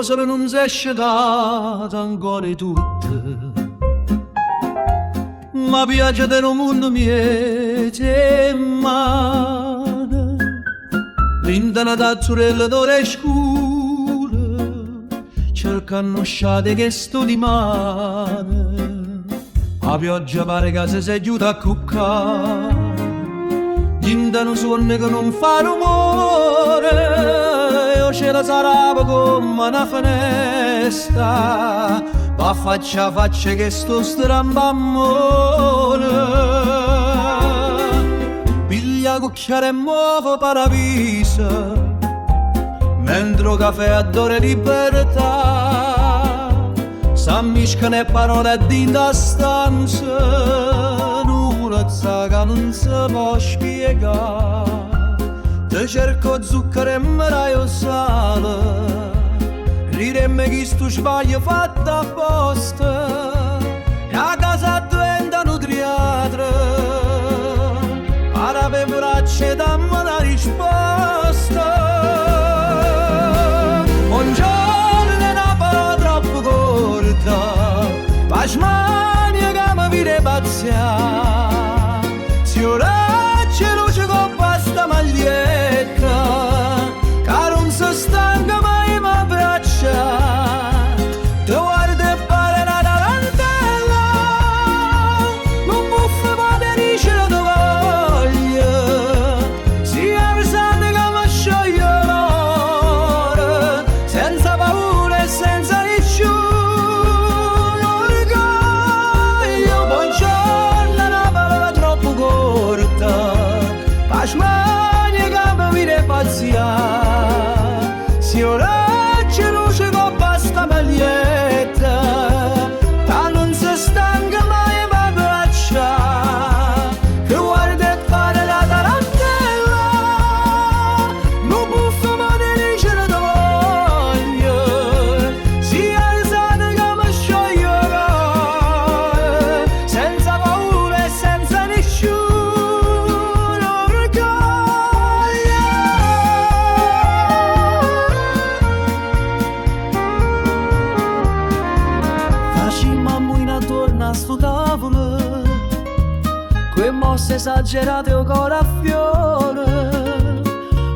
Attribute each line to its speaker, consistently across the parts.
Speaker 1: cose che non si è scelata ancora tutte. Ma piace del mondo miete mano, l'intana tazzurella d'ore scura, cercano sciate che sto di mano. La pioggia pare che si sia giuta a cuccare, l'intano suono che non fa rumore, io ce la sarà come una finestra, ma faccia a faccia che sto strambamone. Piglia cucchiare e muovo paradiso, mentre caffè adora libertà, s'ammiscano e parole d'inda stanza, nulla che non si può spiegare. Te cerco zucchero e meraio sale, riremme chi sto sbaglio fatto apposta, la casa diventa un teatro, ora per braccia dammi una risposta. Buongiorno è una parola troppo corta, pasmania che mi vire pazzia, si ora c'è luce con questa maglietta, che non si stanca mai mi abbraccia, ti guardo e pare una tarantella, non buffa ma te dice la tua voglia, si è pesante che mi scioglie l'ora, senza paura e senza nessuna orgoglio. Buongiorno è una parola troppo corta, pasmania che mi viene pazzia, si ora c'è luce con basta maglietta, ma non si stanca mai mi abbraccia, che guarda e pare la tarantella, non buffa ma te dice la tua voglia, si è alzata che mi scioglie l'ora, senza paura e senza nessuno orgoglio. Facimmo intorno a sto tavolo, quelle mosse esagerate o ancora a fiore,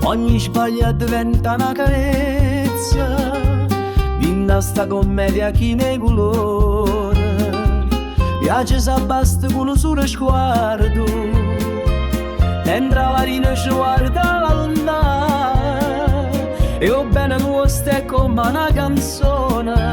Speaker 1: ogni sbaglia diventa una carezza, vinta sta commedia chi ne colore, piace se basta con un solo sguardo, entra la rina ci guarda la luna, e ho bene nuovo ste come una canzone,